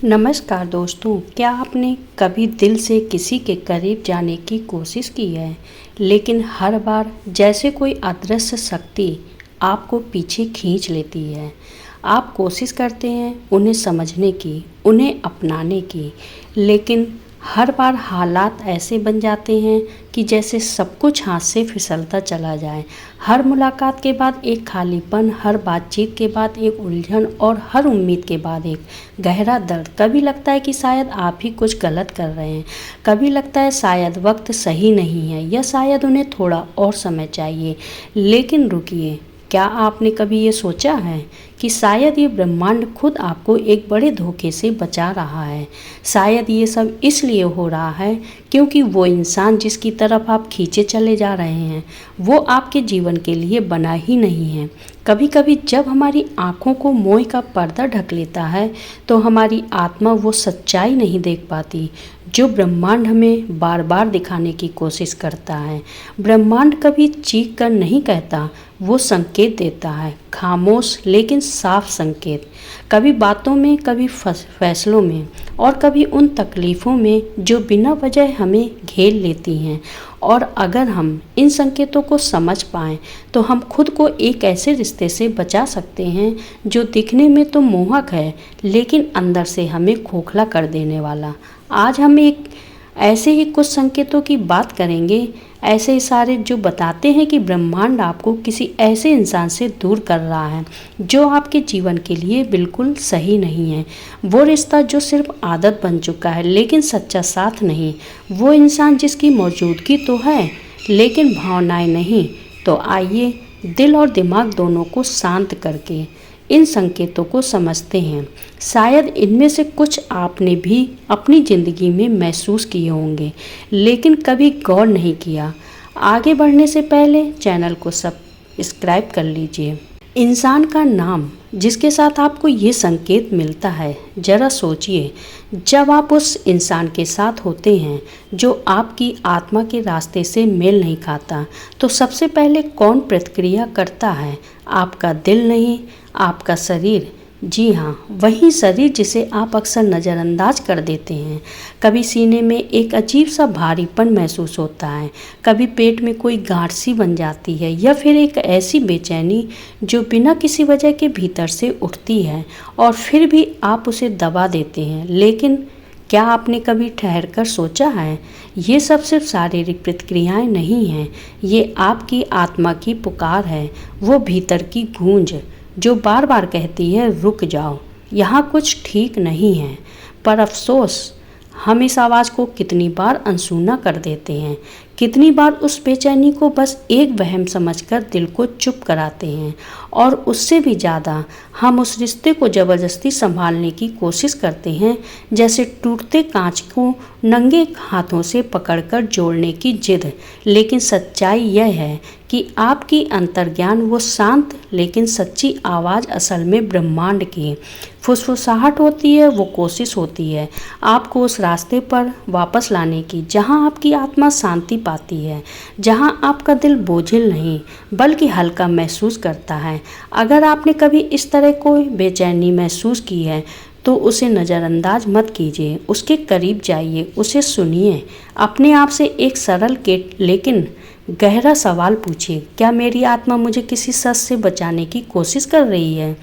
नमस्कार दोस्तों, क्या आपने कभी दिल से किसी के करीब जाने की कोशिश की है, लेकिन हर बार जैसे कोई अदृश्य शक्ति आपको पीछे खींच लेती है। आप कोशिश करते हैं उन्हें समझने की, उन्हें अपनाने की, लेकिन हर बार हालात ऐसे बन जाते हैं कि जैसे सब कुछ हाथ से फिसलता चला जाए। हर मुलाकात के बाद एक खालीपन, हर बातचीत के बाद एक उलझन और हर उम्मीद के बाद एक गहरा दर्द। कभी लगता है कि शायद आप ही कुछ गलत कर रहे हैं, कभी लगता है शायद वक्त सही नहीं है या शायद उन्हें थोड़ा और समय चाहिए। लेकिन रुकिए, क्या आपने कभी ये सोचा है कि शायद ये ब्रह्मांड खुद आपको एक बड़े धोखे से बचा रहा है। शायद ये सब इसलिए हो रहा है क्योंकि वो इंसान जिसकी तरफ आप खींचे चले जा रहे हैं वो आपके जीवन के लिए बना ही नहीं है। कभी कभी जब हमारी आँखों को मोह का पर्दा ढक लेता है तो हमारी आत्मा वो सच्चाई नहीं देख पाती जो ब्रह्मांड हमें बार बार दिखाने की कोशिश करता है। ब्रह्मांड कभी चीख कर नहीं कहता, वो संकेत देता है, खामोश लेकिन साफ संकेत। कभी बातों में, कभी फैसलों में और कभी उन तकलीफ़ों में जो बिना वजह हमें घेर लेती हैं। और अगर हम इन संकेतों को समझ पाएँ तो हम खुद को एक ऐसे रिश्ते से बचा सकते हैं जो दिखने में तो मोहक है लेकिन अंदर से हमें खोखला कर देने वाला। आज हम एक ऐसे ही कुछ संकेतों की बात करेंगे, ऐसे इशारे जो बताते हैं कि ब्रह्मांड आपको किसी ऐसे इंसान से दूर कर रहा है जो आपके जीवन के लिए बिल्कुल सही नहीं है। वो रिश्ता जो सिर्फ आदत बन चुका है लेकिन सच्चा साथ नहीं। वो इंसान जिसकी मौजूदगी तो है लेकिन भावनाएं नहीं। तो आइए दिल और दिमाग दोनों को शांत करके इन संकेतों को समझते हैं। शायद इनमें से कुछ आपने भी अपनी ज़िंदगी में महसूस किए होंगे लेकिन कभी गौर नहीं किया। आगे बढ़ने से पहले चैनल को सब्सक्राइब कर लीजिए। इंसान का नाम जिसके साथ आपको ये संकेत मिलता है, ज़रा सोचिए, जब आप उस इंसान के साथ होते हैं जो आपकी आत्मा के रास्ते से मेल नहीं खाता तो सबसे पहले कौन प्रतिक्रिया करता है? आपका दिल नहीं, आपका शरीर। जी हाँ, वही शरीर जिसे आप अक्सर नज़रअंदाज कर देते हैं। कभी सीने में एक अजीब सा भारीपन महसूस होता है, कभी पेट में कोई गांठ सी बन जाती है या फिर एक ऐसी बेचैनी जो बिना किसी वजह के भीतर से उठती है और फिर भी आप उसे दबा देते हैं। लेकिन क्या आपने कभी ठहर कर सोचा है, ये सब सिर्फ शारीरिक प्रतिक्रियाएं नहीं हैं, ये आपकी आत्मा की पुकार है, वो भीतर की गूंज जो बार बार कहती है रुक जाओ, यहाँ कुछ ठीक नहीं है। पर अफसोस, हम इस आवाज़ को कितनी बार अनसुना कर देते हैं, कितनी बार उस बेचैनी को बस एक वहम समझकर दिल को चुप कराते हैं। और उससे भी ज़्यादा हम उस रिश्ते को ज़बरदस्ती संभालने की कोशिश करते हैं, जैसे टूटते कांच को नंगे हाथों से पकड़कर जोड़ने की जिद। लेकिन सच्चाई यह है कि आपकी अंतर्ज्ञान वो शांत लेकिन सच्ची आवाज़ असल में ब्रह्मांड की फुसफुसाहट होती है। वो कोशिश होती है आपको उस रास्ते पर वापस लाने की जहां आपकी आत्मा शांति पाती है, जहां आपका दिल बोझिल नहीं बल्कि हल्का महसूस करता है। अगर आपने कभी इस तरह कोई बेचैनी महसूस की है तो उसे नज़रअंदाज मत कीजिए, उसके करीब जाइए, उसे सुनिए। अपने आप से एक सरल लेकिन गहरा सवाल पूछिए, क्या मेरी आत्मा मुझे किसी सच से बचाने की कोशिश कर रही है?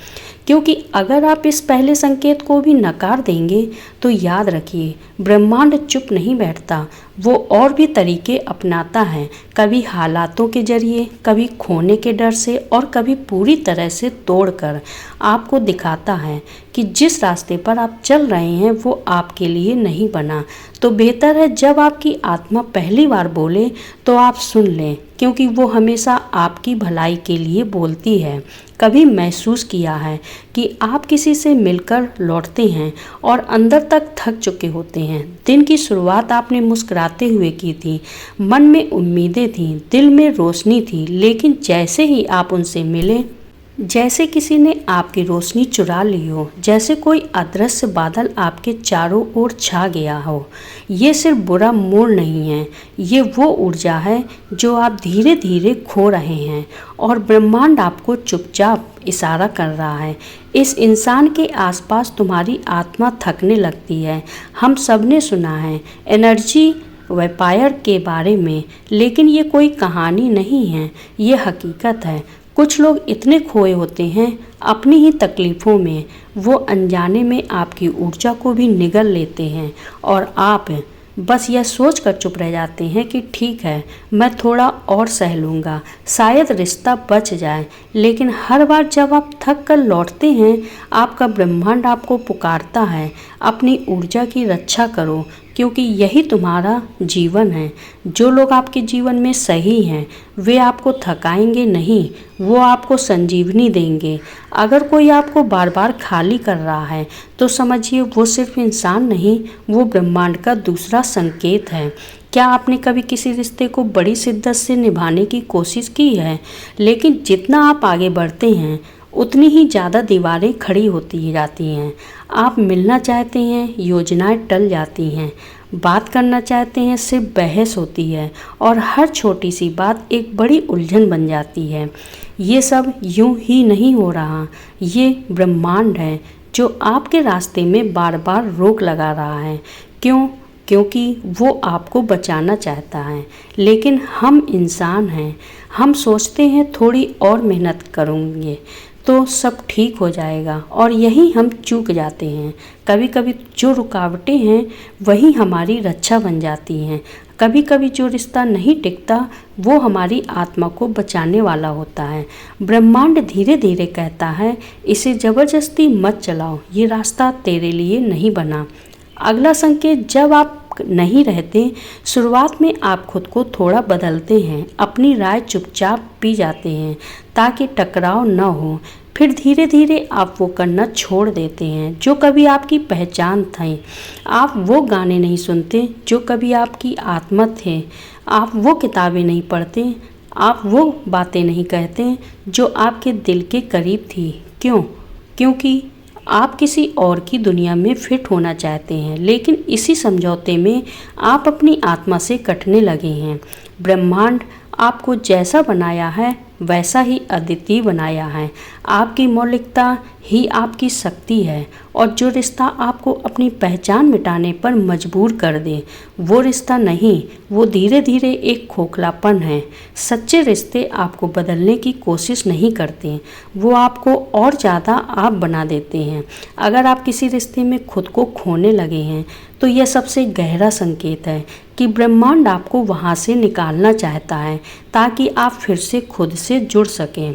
क्योंकि अगर आप इस पहले संकेत को भी नकार देंगे तो याद रखिए, ब्रह्मांड चुप नहीं बैठता, वो और भी तरीके अपनाता है। कभी हालातों के जरिए, कभी खोने के डर से और कभी पूरी तरह से तोड़कर आपको दिखाता है कि जिस रास्ते पर आप चल रहे हैं वो आपके लिए नहीं बना। तो बेहतर है जब आपकी आत्मा पहली बार बोले तो आप सुन लें, क्योंकि वो हमेशा आपकी भलाई के लिए बोलती है। कभी महसूस किया है कि आप किसी से मिलकर लौटते हैं और अंदर तक थक चुके होते हैं। दिन की शुरुआत आपने मुस्कुराते हुए की थी, मन में उम्मीदें थीं, दिल में रोशनी थी, लेकिन जैसे ही आप उनसे मिले जैसे किसी ने आपकी रोशनी चुरा ली हो, जैसे कोई अदृश्य बादल आपके चारों ओर छा गया हो। ये सिर्फ बुरा मूड नहीं है, ये वो ऊर्जा है जो आप धीरे धीरे खो रहे हैं और ब्रह्मांड आपको चुपचाप इशारा कर रहा है। इस इंसान के आसपास तुम्हारी आत्मा थकने लगती है। हम सब ने सुना है एनर्जी वैम्पायर के बारे में, लेकिन ये कोई कहानी नहीं है, ये हकीकत है। कुछ लोग इतने खोए होते हैं अपनी ही तकलीफ़ों में, वो अनजाने में आपकी ऊर्जा को भी निगल लेते हैं और आप बस यह सोच कर चुप रह जाते हैं कि ठीक है, मैं थोड़ा और सह लूँगा, शायद रिश्ता बच जाए। लेकिन हर बार जब आप थक कर लौटते हैं, आपका ब्रह्मांड आपको पुकारता है, अपनी ऊर्जा की रक्षा करो, क्योंकि यही तुम्हारा जीवन है। जो लोग आपके जीवन में सही हैं वे आपको थकाएंगे नहीं, वो आपको संजीवनी देंगे। अगर कोई आपको बार बार खाली कर रहा है तो समझिए वो सिर्फ इंसान नहीं, वो ब्रह्मांड का दूसरा संकेत है। क्या आपने कभी किसी रिश्ते को बड़ी शिद्दत से निभाने की कोशिश की है, लेकिन जितना आप आगे बढ़ते हैं उतनी ही ज़्यादा दीवारें खड़ी होती जाती हैं। आप मिलना चाहते हैं, योजनाएं टल जाती हैं, बात करना चाहते हैं, सिर्फ बहस होती है और हर छोटी सी बात एक बड़ी उलझन बन जाती है। ये सब यूं ही नहीं हो रहा, ये ब्रह्मांड है जो आपके रास्ते में बार बार रोक लगा रहा है। क्यों? क्योंकि वो आपको बचाना चाहता है। लेकिन हम इंसान हैं, हम सोचते हैं थोड़ी और मेहनत करेंगे तो सब ठीक हो जाएगा, और यही हम चूक जाते हैं। कभी कभी जो रुकावटें हैं वही हमारी रक्षा बन जाती हैं। कभी कभी जो रिश्ता नहीं टिकता वो हमारी आत्मा को बचाने वाला होता है। ब्रह्मांड धीरे धीरे कहता है, इसे ज़बरदस्ती मत चलाओ, ये रास्ता तेरे लिए नहीं बना। अगला संकेत, जब आप नहीं रहते, शुरुआत में आप खुद को थोड़ा बदलते हैं, अपनी राय चुपचाप पी जाते हैं ताकि टकराव न हो। फिर धीरे धीरे आप वो करना छोड़ देते हैं जो कभी आपकी पहचान थी। आप वो गाने नहीं सुनते जो कभी आपकी आत्मा थे। आप वो किताबें नहीं पढ़ते, आप वो बातें नहीं कहते जो आपके दिल के करीब थी। क्यों? क्योंकि आप किसी और की दुनिया में फिट होना चाहते हैं, लेकिन इसी समझौते में आप अपनी आत्मा से कटने लगे हैं। ब्रह्मांड आपको जैसा बनाया है वैसा ही अद्वितीय बनाया है। आपकी मौलिकता ही आपकी शक्ति है, और जो रिश्ता आपको अपनी पहचान मिटाने पर मजबूर कर दे वो रिश्ता नहीं, वो धीरे धीरे एक खोखलापन है। सच्चे रिश्ते आपको बदलने की कोशिश नहीं करते, वो आपको और ज़्यादा आप बना देते हैं। अगर आप किसी रिश्ते में खुद को खोने लगे हैं तो यह सबसे गहरा संकेत है कि ब्रह्मांड आपको वहाँ से निकालना चाहता है ताकि आप फिर से खुद से जुड़ सकें।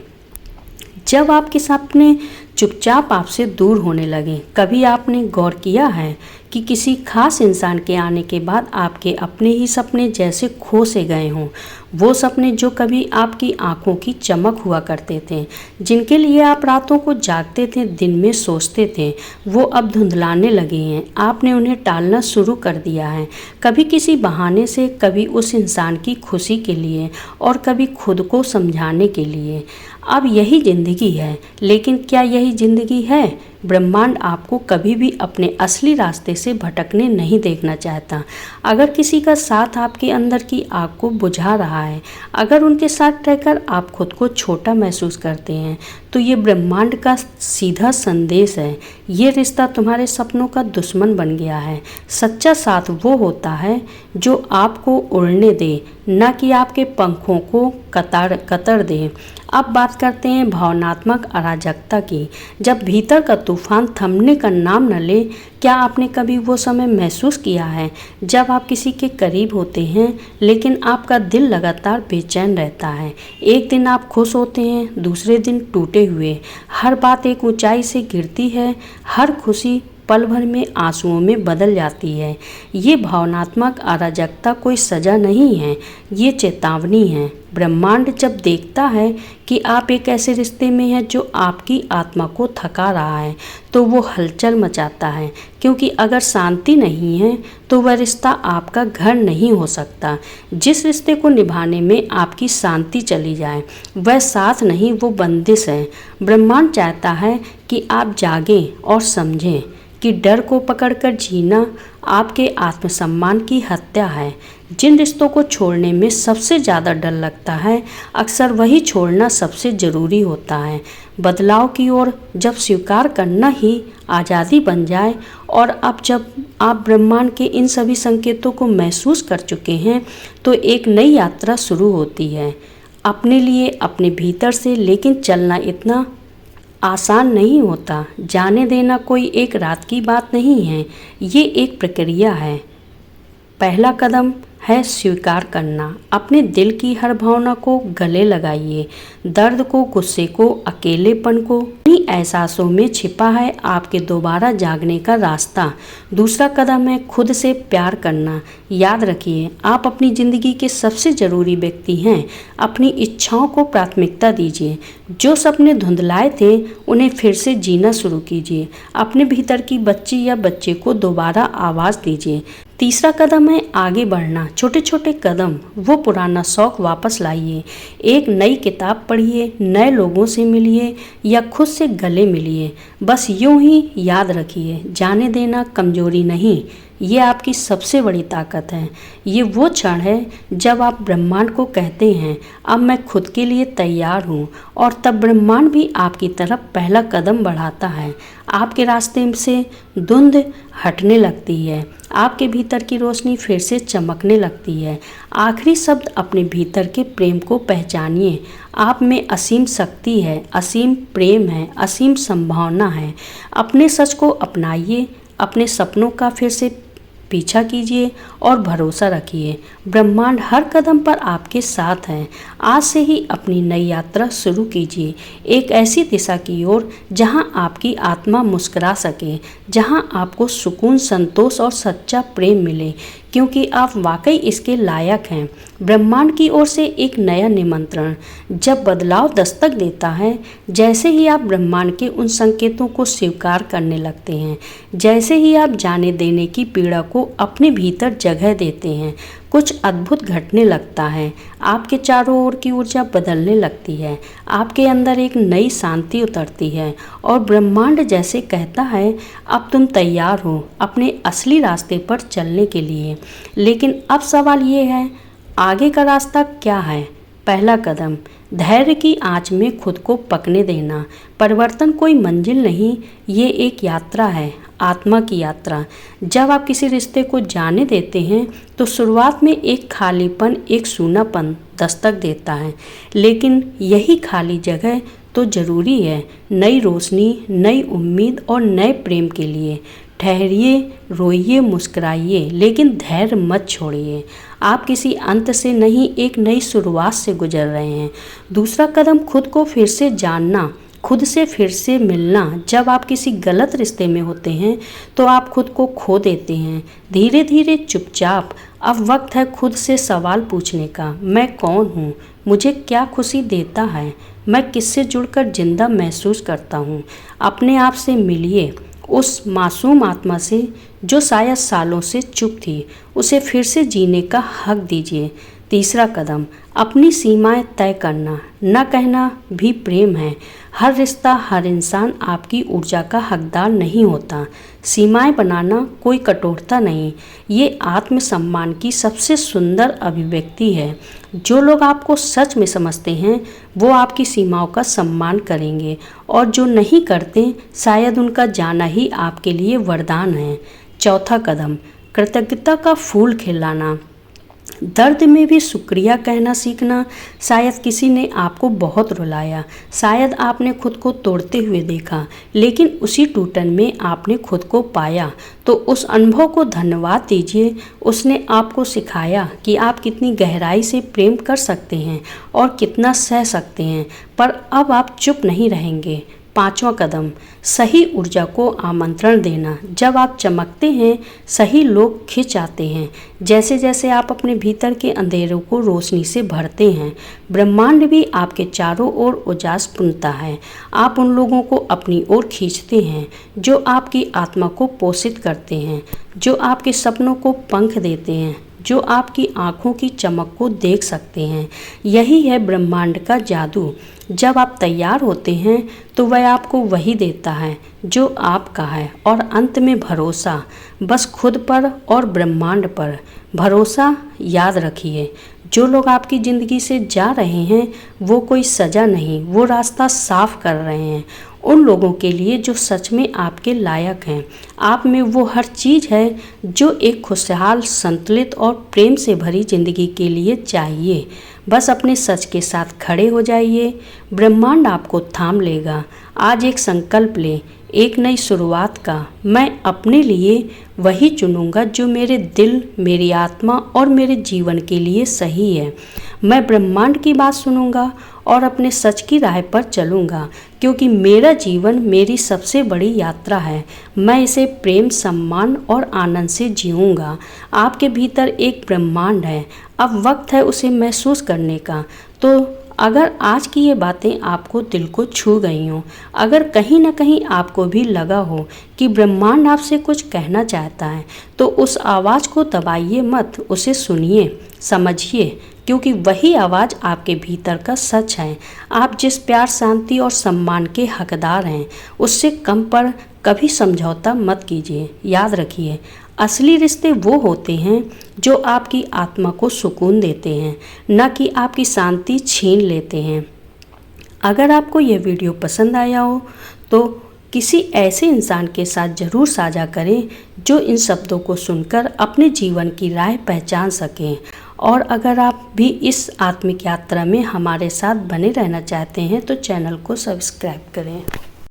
जब आपके सपने चुपचाप आपसे दूर होने लगे, कभी आपने गौर किया है कि किसी खास इंसान के आने के बाद आपके अपने ही सपने जैसे खो से गए हों? वो सपने जो कभी आपकी आंखों की चमक हुआ करते थे, जिनके लिए आप रातों को जागते थे, दिन में सोचते थे, वो अब धुंधलाने लगे हैं। आपने उन्हें टालना शुरू कर दिया है, कभी किसी बहाने से, कभी उस इंसान की खुशी के लिए और कभी खुद को समझाने के लिए। अब यही ज़िंदगी है, लेकिन क्या यही ज़िंदगी है? ब्रह्मांड आपको कभी भी अपने असली रास्ते से भटकने नहीं देखना चाहता। अगर किसी का साथ आपके अंदर की आग को बुझा रहा है, अगर उनके साथ रहकर आप खुद को छोटा महसूस करते हैं, तो ये ब्रह्मांड का सीधा संदेश है। ये रिश्ता तुम्हारे सपनों का दुश्मन बन गया है। सच्चा साथ वो होता है जो आपको उड़ने दे, न कि आपके पंखों को कतर दे। अब बात करते हैं भावनात्मक अराजकता की। जब भीतर का तूफान थमने का नाम न ले, क्या आपने कभी वो समय महसूस किया है जब आप किसी के करीब होते हैं लेकिन आपका दिल लगातार बेचैन रहता है? एक दिन आप खुश होते हैं, दूसरे दिन टूटे हुए। हर बात एक ऊंचाई से गिरती है, हर खुशी पल भर में आंसुओं में बदल जाती है। ये भावनात्मक अराजकता कोई सजा नहीं है, ये चेतावनी है। ब्रह्मांड जब देखता है कि आप एक ऐसे रिश्ते में हैं जो आपकी आत्मा को थका रहा है, तो वो हलचल मचाता है, क्योंकि अगर शांति नहीं है तो वह रिश्ता आपका घर नहीं हो सकता। जिस रिश्ते को निभाने में आपकी शांति चली जाए वह साथ नहीं, वो बंदिश है। ब्रह्मांड चाहता है कि आप जागें और समझें कि डर को पकड़कर जीना आपके आत्मसम्मान की हत्या है। जिन रिश्तों को छोड़ने में सबसे ज़्यादा डर लगता है, अक्सर वही छोड़ना सबसे ज़रूरी होता है। बदलाव की ओर जब स्वीकार करना ही आज़ादी बन जाए, और अब जब आप ब्रह्मांड के इन सभी संकेतों को महसूस कर चुके हैं, तो एक नई यात्रा शुरू होती है अपने लिए, अपने भीतर से। लेकिन चलना इतना आसान नहीं होता। जाने देना कोई एक रात की बात नहीं है, ये एक प्रक्रिया है। पहला कदम है स्वीकार करना। अपने दिल की हर भावना को गले लगाइए। दर्द को, गुस्से को, अकेलेपन को। इन्हीं एहसासों में छिपा है आपके दोबारा जागने का रास्ता। दूसरा कदम है खुद से प्यार करना। याद रखिए, आप अपनी ज़िंदगी के सबसे ज़रूरी व्यक्ति हैं। अपनी इच्छाओं को प्राथमिकता दीजिए। जो सपने धुंधलाए थे उन्हें फिर से जीना शुरू कीजिए। अपने भीतर की बच्ची या बच्चे को दोबारा आवाज़ दीजिए। तीसरा कदम है आगे बढ़ना। छोटे छोटे कदम। वो पुराना शौक वापस लाइए। एक नई किताब पढ़िए, नए लोगों से मिलिए या खुद से गले मिलिए। बस यूं ही याद रखिए, जाने देना कमजोरी नहीं, ये आपकी सबसे बड़ी ताकत है। ये वो क्षण है जब आप ब्रह्मांड को कहते हैं, अब मैं खुद के लिए तैयार हूँ, और तब ब्रह्मांड भी आपकी तरफ पहला कदम बढ़ाता है। आपके रास्ते से धुंध हटने लगती है, आपके भीतर की रोशनी फिर से चमकने लगती है। आखिरी शब्द, अपने भीतर के प्रेम को पहचानिए। आप में असीम शक्ति है, असीम प्रेम है, असीम संभावना है। अपने सच को अपनाइए, अपने सपनों का फिर से पीछा कीजिए और भरोसा रखिए। ब्रह्मांड हर कदम पर आपके साथ है। आज से ही अपनी नई यात्रा शुरू कीजिए, एक ऐसी दिशा की ओर जहां आपकी आत्मा मुस्कुरा सके, जहां आपको सुकून, संतोष और सच्चा प्रेम मिले, क्योंकि आप वाकई इसके लायक हैं। ब्रह्मांड की ओर से एक नया निमंत्रण। जब बदलाव दस्तक देता है, जैसे ही आप ब्रह्मांड के उन संकेतों को स्वीकार करने लगते हैं, जैसे ही आप जाने देने की पीड़ा को अपने भीतर जगह देते हैं, कुछ अद्भुत घटने लगता है। आपके चारों ओर की ऊर्जा बदलने लगती है, आपके अंदर एक नई शांति उतरती है, और ब्रह्मांड जैसे कहता है, अब तुम तैयार हो अपने असली रास्ते पर चलने के लिए। लेकिन अब सवाल ये है, आगे का रास्ता क्या है? पहला कदम, धैर्य की आंच में खुद को पकने देना। परिवर्तन कोई मंजिल नहीं, ये एक यात्रा है, आत्मा की यात्रा। जब आप किसी रिश्ते को जाने देते हैं तो शुरुआत में एक खालीपन, एक सूनापन दस्तक देता है, लेकिन यही खाली जगह तो ज़रूरी है नई रोशनी, नई उम्मीद और नए प्रेम के लिए। ठहरिए, रोइए, मुस्कुराइए, लेकिन धैर्य मत छोड़िए। आप किसी अंत से नहीं, एक नई शुरुआत से गुजर रहे हैं। दूसरा कदम, खुद को फिर से जानना, खुद से फिर से मिलना। जब आप किसी गलत रिश्ते में होते हैं तो आप खुद को खो देते हैं, धीरे धीरे, चुपचाप। अब वक्त है खुद से सवाल पूछने का, मैं कौन हूँ? मुझे क्या खुशी देता है? मैं किससे जुड़कर जिंदा महसूस करता हूँ? अपने आप से मिलिए, उस मासूम आत्मा से जो शायद सालों से चुप थी, उसे फिर से जीने का हक दीजिए। तीसरा कदम, अपनी सीमाएं तय करना। न कहना भी प्रेम है। हर रिश्ता, हर इंसान आपकी ऊर्जा का हकदार नहीं होता। सीमाएं बनाना कोई कठोरता नहीं, ये आत्मसम्मान की सबसे सुंदर अभिव्यक्ति है। जो लोग आपको सच में समझते हैं वो आपकी सीमाओं का सम्मान करेंगे, और जो नहीं करते शायद उनका जाना ही आपके लिए वरदान है। चौथा कदम, कृतज्ञता का फूल खिलाना। दर्द में भी शुक्रिया कहना सीखना। शायद किसी ने आपको बहुत रुलाया, शायद आपने खुद को तोड़ते हुए देखा, लेकिन उसी टूटन में आपने खुद को पाया। तो उस अनुभव को धन्यवाद दीजिए। उसने आपको सिखाया कि आप कितनी गहराई से प्रेम कर सकते हैं और कितना सह सकते हैं। पर अब आप चुप नहीं रहेंगे। 5वां कदम, सही ऊर्जा को आमंत्रण देना। जब आप चमकते हैं, सही लोग खिंच आते हैं। जैसे जैसे आप अपने भीतर के अंधेरों को रोशनी से भरते हैं, ब्रह्मांड भी आपके चारों ओर उजास बुनता है। आप उन लोगों को अपनी ओर खींचते हैं जो आपकी आत्मा को पोषित करते हैं, जो आपके सपनों को पंख देते हैं, जो आपकी आँखों की चमक को देख सकते हैं। यही है ब्रह्मांड का जादू। जब आप तैयार होते हैं तो वह आपको वही देता है जो आपका है। और अंत में भरोसा, बस खुद पर और ब्रह्मांड पर भरोसा। याद रखिए, जो लोग आपकी ज़िंदगी से जा रहे हैं वो कोई सज़ा नहीं, वो रास्ता साफ कर रहे हैं उन लोगों के लिए जो सच में आपके लायक हैं। आप में वो हर चीज़ है जो एक खुशहाल, संतुलित और प्रेम से भरी ज़िंदगी के लिए चाहिए। बस अपने सच के साथ खड़े हो जाइए, ब्रह्मांड आपको थाम लेगा। आज एक संकल्प ले, एक नई शुरुआत का। मैं अपने लिए वही चुनूंगा जो मेरे दिल, मेरी आत्मा और मेरे जीवन के लिए सही है। मैं ब्रह्मांड की बात सुनूंगा और अपने सच की राह पर चलूंगा, क्योंकि मेरा जीवन मेरी सबसे बड़ी यात्रा है। मैं इसे प्रेम, सम्मान और आनंद से जीऊंगा। आपके भीतर एक ब्रह्मांड है, अब वक्त है उसे महसूस करने का। तो अगर आज की ये बातें आपको दिल को छू गई हों, अगर कहीं ना कहीं आपको भी लगा हो कि ब्रह्मांड आपसे कुछ कहना चाहता है, तो उस आवाज़ को दबाइए मत, उसे सुनिए, समझिए, क्योंकि वही आवाज़ आपके भीतर का सच है। आप जिस प्यार, शांति और सम्मान के हकदार हैं, उससे कम पर कभी समझौता मत कीजिए। याद रखिए, असली रिश्ते वो होते हैं जो आपकी आत्मा को सुकून देते हैं, न कि आपकी शांति छीन लेते हैं। अगर आपको यह वीडियो पसंद आया हो तो किसी ऐसे इंसान के साथ ज़रूर साझा करें जो इन शब्दों को सुनकर अपने जीवन की राह पहचान सकें। और अगर आप भी इस आत्मिक यात्रा में हमारे साथ बने रहना चाहते हैं तो चैनल को सब्सक्राइब करें।